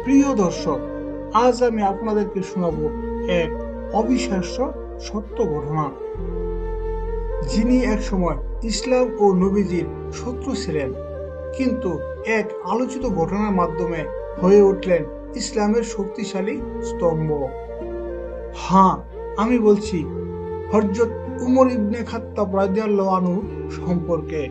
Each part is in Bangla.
প্রিয় দর্শক, আজ আমি আপনাদেরকে শোনাবো এক অবিশ্বাস্য সত্য ঘটনা। যিনি একসময় ইসলাম ও নবীজির শত্রু ছিলেন, কিন্তু এক আলোচিত ঘটনার মাধ্যমে হয়ে উঠলেন ইসলামের শক্তিশালী স্তম্ভ। হ্যাঁ, আমি বলছি হযরত উমর ইবনে খাত্তাব রাদিয়াল্লাহু আনহু সম্পর্কে,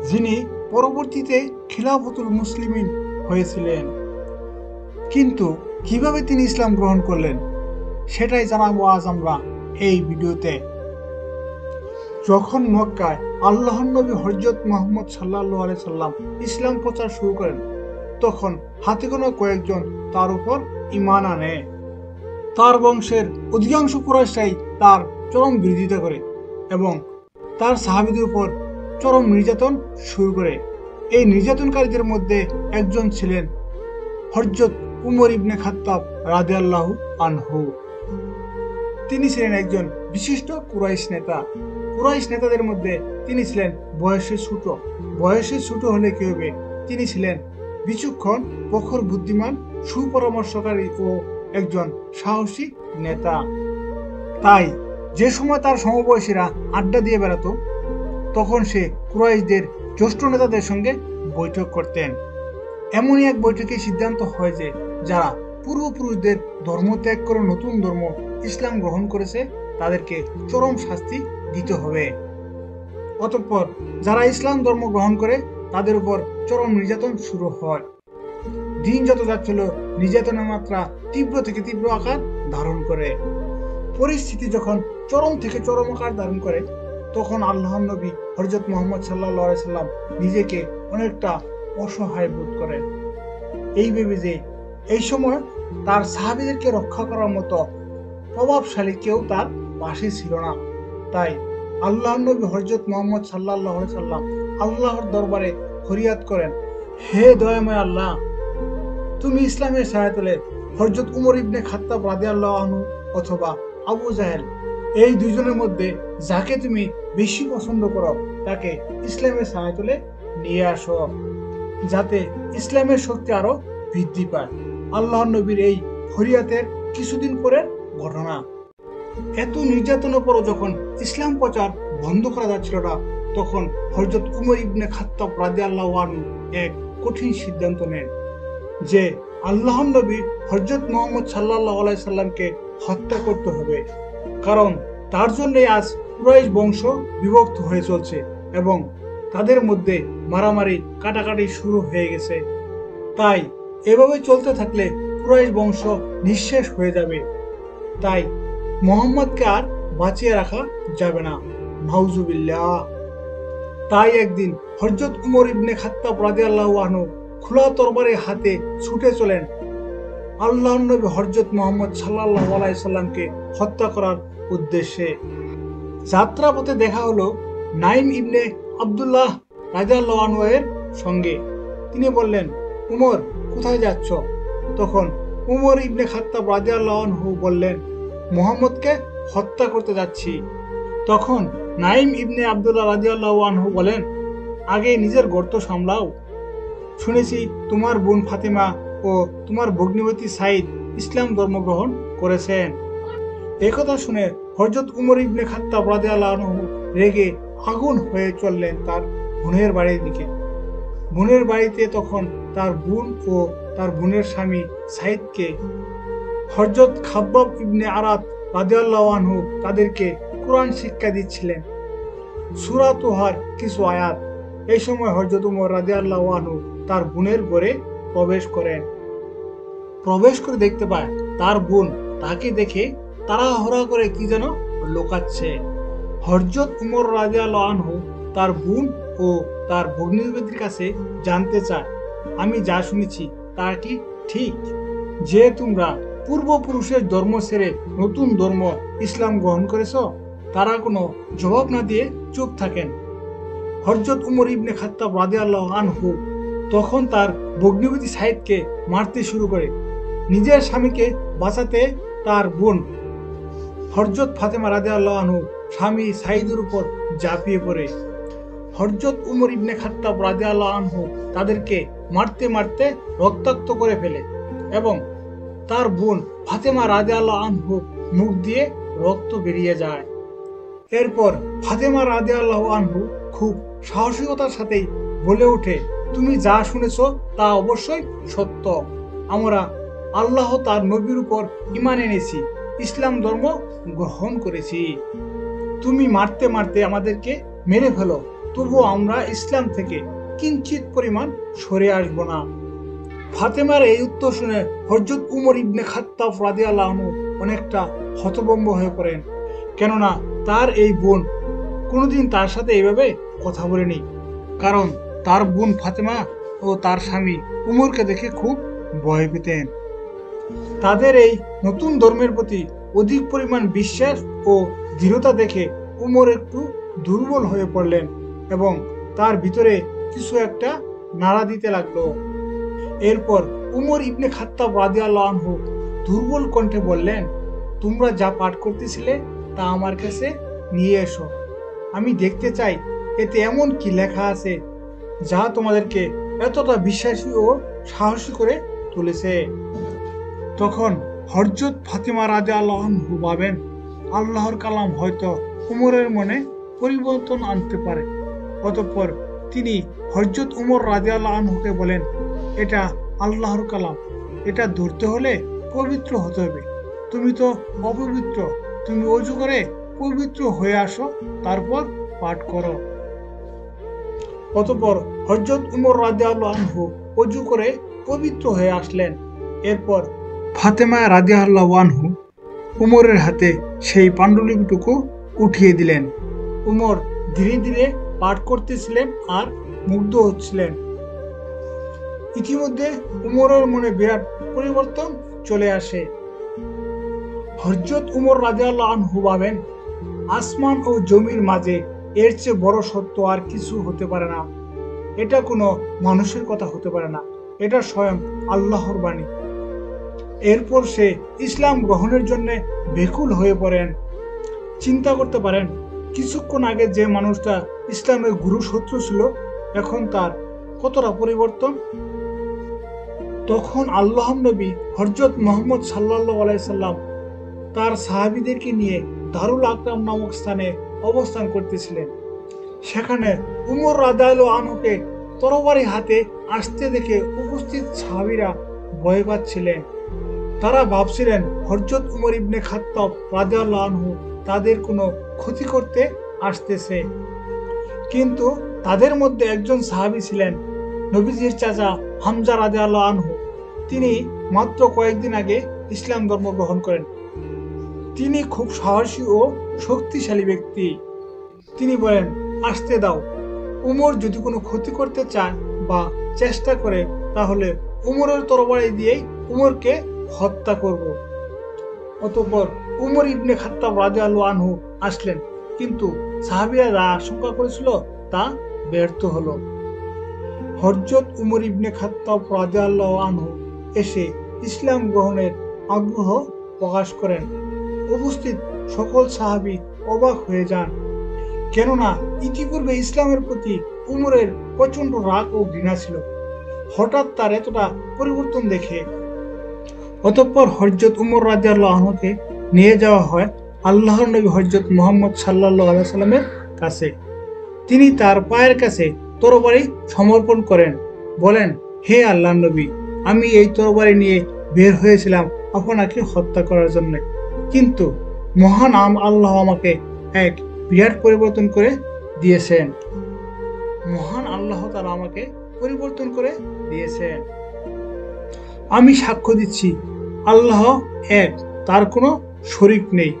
যিনি পরবর্তীতে খিলাফতুল মুসলিমিন হয়েছিলেন। কিন্তু কিভাবে তিনি ইসলাম গ্রহণ করলেন সেটাই জানাবো আজ আমরা এই ভিডিওতে। যখন মক্কায় আল্লাহর নবী হযরত মুহাম্মদ সাল্লাল্লাহু আলাইহি সাল্লাম ইসলাম প্রচার শুরু করেন, তখন হাতে গোনা কয়েকজন তার উপর ঈমান আনে। তার বংশের অধিকাংশ কুরাইশরাই তার চরম বিরোধিতা করে এবং তার সাহাবীদের উপর চরম নির্যাতন শুরু করে। এই নির্যাতনকারীদের মধ্যে একজন ছিলেন হযরত উমর ইবনে খাত্তাব রাদিয়াল্লাহু আনহু। তিনি ছিলেন একজন বিশিষ্ট কুরাইশ নেতা। কুরাইশ নেতাদের মধ্যে তিনি ছিলেন বয়সে ছোট। বয়সে ছোট হলে কি হবে, তিনি ছিলেন বিচক্ষণ, প্রখর বুদ্ধিমান, সুপরামর্শকারী ও একজন সাহসী নেতা। তাই যে সময় তার সমবয়সীরা আড্ডা দিয়ে বেড়াতো, তখন সে কুরাইশদের জ্যেষ্ঠ নেতাদের সঙ্গে বৈঠক করতেন। এমনই এক বৈঠকে সিদ্ধান্ত হয় যে যারা পূর্বপুরুষদের ধর্ম ত্যাগ করে নতুন ধর্ম ইসলাম গ্রহণ করেছে, তাদেরকে চরম শাস্তি দিতে হবে। অতঃপর যারা ইসলাম ধর্ম গ্রহণ করে তাদের উপর চরম নির্যাতন শুরু হয়। দিন যত যাচ্ছিল, নির্যাতনের মাত্রা তীব্র থেকে তীব্র আকার ধারণ করে। পরিস্থিতি যখন চরম থেকে চরম আকার ধারণ করে, তখন আল্লাহর নবী হযরত মুহাম্মদ সাল্লাল্লাহু আলাইহি সাল্লাম নিজেকে অনেকটা অসহায় বোধ করেন। এই ভেবে যে এই সময় তার সাহাবীদেরকে রক্ষা করার মতো প্রভাবশালী কেউ তার পাশে ছিল না। তাই আল্লাহর নবী হযরত মুহাম্মদ সাল্লাল্লাহু আলাইহি সাল্লাম আল্লাহর দরবারে ফরিয়াদ করেন, হে দয়াময় আল্লাহ, তুমি ইসলামের ছায়াতলে হযরত উমর ইবনে খাত্তাব রাদিয়াল্লাহু আনহু অথবা আবু জাহেল, এই দুইজনের মধ্যে যাকে তুমি বেশি পছন্দ করো, তাকে ইসলামের ছায়াতলে নিয়ে আসো, যাতে ইসলামের শক্তি আরো বৃদ্ধি পায়। আল্লাহর নবীর এই ফরিয়াদের কিছুদিন পরের ঘটনা। এত নির্যাতনের পরও যখন ইসলাম প্রচার বন্ধ করা যাচ্ছিল না, তখন হযরত উমর ইবনে খাত্তাব রাদিয়াল্লাহু আনহু এক কঠিন সিদ্ধান্ত নেন যে আল্লাহর নবী হযরত মুহাম্মদ সাল্লাল্লাহু আলাইহি সাল্লামকে হত্যা করতে হবে, কারণ তার জন্যই আজ কুরাইশ বংশ বিভক্ত হয়ে চলছে এবং তাদের মধ্যে মারামারি কাটাকাটি শুরু হয়ে গেছে। তাই এভাবে চলতে থাকলে কুরাইশ বংশ নিঃশেষ হয়ে যাবে। তাই মুহাম্মদকে আর বাঁচিয়ে রাখা যাবে না, নাউজুবিল্লাহ। তাই একদিন হযরত উমর ইবনে খাত্তাব রাদিয়াল্লাহু আনহু খোলা তরবারি হাতে ছুটে চলেন আল্লাহর নবী হযরত মুহাম্মদ সাল্লাল্লাহু আলাইহি সাল্লামকে হত্যা করার উদ্দেশ্যে। যাত্রাপথে দেখা হলো নাইম ইবনে আব্দুল্লাহ রাদিয়াল্লাহু আনহু এর সঙ্গে। তিনি বললেন, উমর, কোথায় যাচ্ছ? তখন উমর ইবনে খাত্তাব রাদিয়াল্লাহু আনহু বললেন, মুহাম্মদকে হত্যা করতে যাচ্ছি। তখন নাইম ইবনে আব্দুল্লাহ রাদিয়াল্লাহু আনহু বলেন, আগে নিজের গর্ত সামলাও। শুনেছি তোমার বোন ফাতিমা ও তোমার ভগ্নিপতি সাইদ ইসলাম ধর্ম গ্রহণ করেছেন। একথা শুনে হযরত উমর ইবনে খাত্তাব রাদিয়াল্লাহু আনহু রেগে আগুন হয়ে চললেন তার বোনের বাড়ির দিকে। বোনের বাড়িতে তখন তার বোন ও তার বোনের স্বামী সাইদকে হযরত খাব্বাব ইবনে আরাত রাদিয়াল্লাহু আনহু তাদেরকে কোরআন শিক্ষা দিচ্ছিলেন, সূরা তোহার কিছু আয়াত। এই সময় হযরত উমর রাদিয়াল্লাহু আনহু তার বোনের ঘরে প্রবেশ করেন। প্রবেশ করে দেখতে পায় তার বোন তাকে দেখে তাড়াহুড়া করে কি যেন লুকাচ্ছে। হযরত উমর রাদিয়াল্লাহু আনহু তার বোন ও তার ভগ্নিপতির কাছে জানতে চায়, আমি যা শুনেছি তা কি ঠিক, যে তোমরা পূর্বপুরুষের ধর্ম ছেড়ে নতুন ধর্ম ইসলাম গ্রহণ করেছ? তারা কোনো জবাব না দিয়ে চুপ থাকেন। হযরত উমর ইবনে খাত্তাব রাদিয়াল্লাহু আনহু তখন তার ভগ্নিপতি সাইদকে মারতে শুরু করে। নিজের স্বামীকে বাঁচাতে তার বোন হযরত ফাতেমা রাদিয়াল্লাহু আনহু স্বামী সাইদের উপর ঝাঁপিয়ে পড়ে। হযরত উমর ইবনে খাত্তাব রাদিয়াল্লাহু আনহু তাদেরকে মারতে মারতে রক্তাক্ত করে ফেলে এবং তার বোন ফাতেমা রাদিয়াল্লাহু আনহু মুখ দিয়ে রক্ত বেরিয়ে যায়। এরপর ফাতেমা রাদিয়াল্লাহু আনহু খুব সাহসিকতার সাথেই বলে ওঠে, তুমি যা শুনেছো তা অবশ্যই সত্য। আমরা আল্লাহ তার নবীর উপর ঈমান এনেছি, ইসলাম ধর্ম গ্রহণ করেছি। তুমি মারতে মারতে আমাদেরকে মেরে ফেলো, তবুও আমরা ইসলাম থেকে কিঞ্চিত পরিমাণ সরে আসব না। ফাতেমার এই উত্তর শুনে হযরত উমর ইবনে খাত্তাব রাদিয়াল্লাহু আনহু অনেকটা হতভম্ব হয়ে পড়েন, কেননা তার এই বোন কোনোদিন তার সাথে এইভাবে কথা বলেনি। কারণ তার বোন ফাতেমা ও তার স্বামী উমরকে দেখে খুব ভয় পেতেন। তাদের এই নতুন ধর্মের প্রতি অধিক পরিমাণ বিশ্বাস ও দৃঢ়তা দেখে উমর একটু দুর্বল হয়ে পড়লেন এবং তার ভিতরে কিছু একটা নাড়া দিতে লাগলো। এরপর উমর ইবনে খাত্তাব রাদিয়াল্লাহু আনহু দুর্বল কণ্ঠে বললেন, তোমরা যা পাঠ করতেছিলে তা আমার কাছে নিয়ে এসো, আমি দেখতে চাই এতে এমন কি লেখা আছে যা তোমাদেরকে এতটা বিশ্বাসী ও সাহসী করে তুলেছে। তখন হযরত ফাতেমা রাদিয়াল্লাহু আনহু ভাবেন, আল্লাহর কালাম হয়তো উমরের মনে পরিবর্তন আনতে পারে। অতঃপর তিনি হযরত উমর রাদিয়াল্লাহু আনহুকে বলেন, এটা আল্লাহর কালাম, এটা ধরতে হলে পবিত্র হতে হবে। তুমি তো অপবিত্র, তুমি ওযু করে পবিত্র হয়ে আসো, তারপর পাঠ করো। অতঃপর হযরত উমর রাদিয়াল্লাহু আনহু ওযু করে পবিত্র হয়ে আসলেন। এরপর ফাতেমা রাদিয়াল্লাহু আনহু উমরের হাতে সেই পাণ্ডুলিপিটুকু উঠিয়ে দিলেন। উমর ধীরে ধীরে পাঠ করতেছিলেন আর মুগ্ধ হচ্ছিলেন। ইতিমধ্যে উমরের মনে বিরাট পরিবর্তন চলে আসে। হযরত উমর রাদিয়াল্লাহু আনহু ভাবেন, আসমান ও জমির মাঝে এর চেয়ে বড় সত্য আর কিছু হতে পারে না। এটা কোনো মানুষের কথা হতে পারে না, এটা স্বয়ং আল্লাহর বাণী। এরপর সে ইসলাম গ্রহণের জন্য ব্যাকুল হয়ে পড়েন। চিন্তা করতে পারেন, কিছুক্ষণ আগে যে মানুষটা ইসলামের গুরু শত্রু ছিল, এখন তার কতটা পরিবর্তন। তখন আল্লাহর নবী হযরত মুহাম্মদ সাল্লাল্লাহু আলাইহি সাল্লাম তার সাহাবীদেরকে নিয়ে দারুল আকরাম নামক স্থানে অবস্থান করতেছিলেন। সেখানে উমর রাদিয়াল্লাহু আনহুকে তরবারি হাতে আসতে দেখে উপস্থিত সাহাবীরা ভয় পাচ্ছিলেন। তারা ভাবছিলেন হযরত উমর ইবনে খাত্তাব রাদিয়াল্লাহু আনহু তাদের কোনো ক্ষতি করতে আসতেছে। কিন্তু তাদের মধ্যে একজন সাহাবী ছিলেন নবীজির চাচা হামজা রাদিয়াল্লাহু আনহু। তিনি মাত্র কয়েকদিন আগে ইসলাম ধর্ম গ্রহণ করেন। তিনি খুব সাহসী ও শক্তিশালী ব্যক্তি। তিনি বলেন, আসতে দাও, উমর যদি কোনো ক্ষতি করতে চায় বা চেষ্টা করে তাহলে উমরের তরবারি দিয়েই উমরকে হত্যা করব। অতঃপর উমর ইবনে খাত্তাব রাদিয়াল্লাহু আনহু আসলেন, কিন্তু সাহাবীরা যা আশঙ্কা করেছিল তা ব্যর্থ হলো। হযরত উমর ইবনে খাত্তাব রাদিয়াল্লাহু আনহু এসে ইসলাম গ্রহণের আগ্রহ প্রকাশ করেন। উপস্থিত সকল সাহাবী অবাক হয়ে যান, কেননা ইতিপূর্বে ইসলামের প্রতি উমরের প্রচন্ড রাগ ও ঘৃণা ছিল। হঠাৎ তার এতটা পরিবর্তন দেখে অতঃপর হযরত উমর রাদিয়াল্লাহু আনহুকে নিয়ে যাওয়া হয় আল্লাহর নবী হযরত মুহাম্মদ সাল্লাল্লাহু আলাইহি সাল্লামের কাছে। তিনি তার পায়ের কাছে তরবারি সমর্পণ করেন, বলেন, হে আল্লাহর নবী, আমি এই তরবারি নিয়ে বের হয়েছিলাম আপনাকে হত্যা করার জন্য, কিন্তু মহান আল্লাহ আমাকে এক বিরাট পরিবর্তন করে দিয়েছেন। মহান আল্লাহ তাআলা আমাকে পরিবর্তন করে দিয়েছেন। আমি সাক্ষ্য দিচ্ছি আল্লাহ এক, তার কোনো শরীক নেই,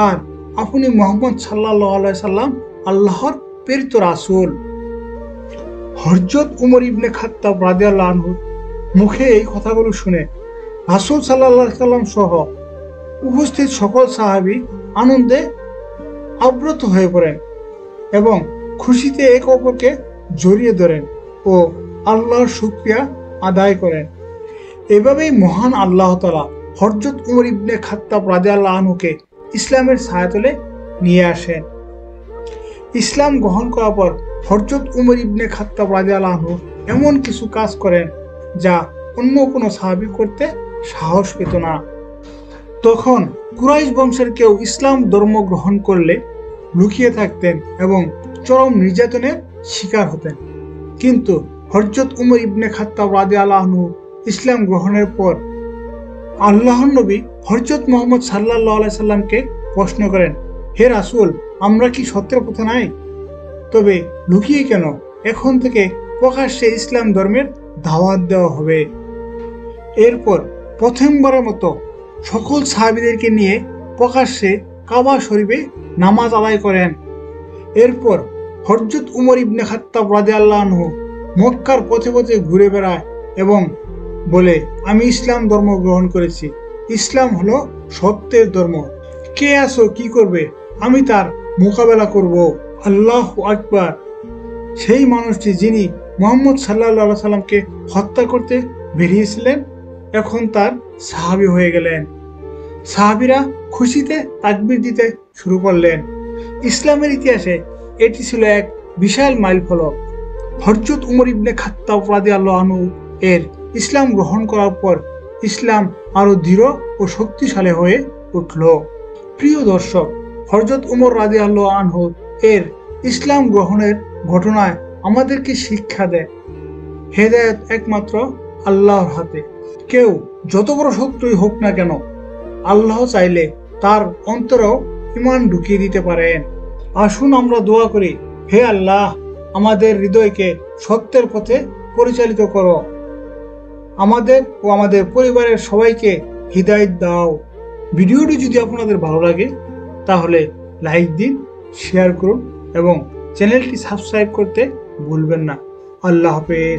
আর আপনি মুহাম্মদ সাল্লাল্লাহু আলাইহি সাল্লাম আল্লাহর প্রেরিত রাসূল। হযরত উমর ইবনে খাত্তাব রাদিয়াল্লাহু আনহু মুখে এই কথাগুলো শুনে রাসূল সাল্লাল্লাহু আলাইহি সাল্লাম সহ উপস্থিত সকল সাহাবী আনন্দে আপ্লুত হয়ে পড়েন এবং খুশিতে একে অপরকে জড়িয়ে ধরেন ও আল্লাহর শুকরিয়া আদায় করেন। এভাবেই মহান আল্লাহ তাআলা হযরত উমর ইবনে খাত্তাব রাদিয়াল্লাহু আনহুকে ইসলামের ছায়াতলে নিয়ে আসেন। ইসলাম গ্রহণ করার পর হযরত উমর ইবনে খাত্তাব রাদিয়াল্লাহু আনহু এমন কিছু কাজ করেন যা অন্য কোনো সাহাবী করতে সাহস পেত না। তখন কুরাইশ বংশের কেউ ইসলাম ধর্ম গ্রহণ করলে লুকিয়ে থাকতেন এবং চরম নির্যাতনের শিকার হতেন। কিন্তু হযরত উমর ইবনে খাত্তাব রাদিয়াল্লাহু আনহু ইসলাম গ্রহণের পর আল্লাহর নবী হযরত মুহাম্মদ সাল্লাল্লাহু আলাইহি সাল্লামকে প্রশ্ন করেন, হে রাসূল, আমরা কি সত্যের পথে নাই? তবে লুকিয়ে কেন? এখন থেকে প্রকাশ্যে ইসলাম ধর্মের দাওয়াত দেওয়া হবে। এরপর প্রথমবারের মতো সকল সাহাবীদেরকে নিয়ে প্রকাশ্যে কাবা শরীফে নামাজ আদায় করেন। এরপর হযরত উমর ইবনে খাত্তাব রাদিয়াল্লাহু আনহু মক্কার পথে পথে ঘুরে বেড়ায় এবং বলে, আমি ইসলাম ধর্ম গ্রহণ করেছি, ইসলাম হলো সত্যের ধর্ম, কে আসো কি করবে, আমি তার মোকাবেলা করব। আল্লাহু আকবার। সেই মানুষটি যিনি মুহাম্মদ সাল্লাল্লাহু আলাইহি সাল্লামকে হত্যা করতে বেরিয়েছিলেন এখন তার সাহাবী হয়ে গেলেন। সাহাবীরা খুশিতে তাকবীর দিতে শুরু করলেন। ইসলামের ইতিহাসে এটি ছিল এক বিশাল মাইলফলক। হযরত উমর ইবনে খাত্তাব রাদিয়াল্লাহু আনহু এর ইসলাম গ্রহণ করার পর ইসলাম আরো দৃঢ় ও শক্তিশালী হয়ে উঠল। প্রিয় দর্শক, হযরত উমর রাদিয়াল্লাহু আনহু এর ইসলাম গ্রহণের ঘটনায় আমাদেরকে শিক্ষা দেয়, হেদায়েত একমাত্র আল্লাহর হাতে। কেউ যত বড় শত্রুই হোক না কেন, আল্লাহ চাইলে তার অন্তরেও ঈমান ঢুকিয়ে দিতে পারেন। আসুন আমরা দোয়া করি, হে আল্লাহ, আমাদের হৃদয়কে সত্যের পথে পরিচালিত করো, আমাদের ও আমাদের পরিবারের সবাইকে হিদায়াত দাও। ভিডিওটি যদি আপনাদের ভালো লাগে তাহলে লাইক দিন, শেয়ার করুন এবং চ্যানেলটি সাবস্ক্রাইব করতে ভুলবেন না। আল্লাহ হাফেজ।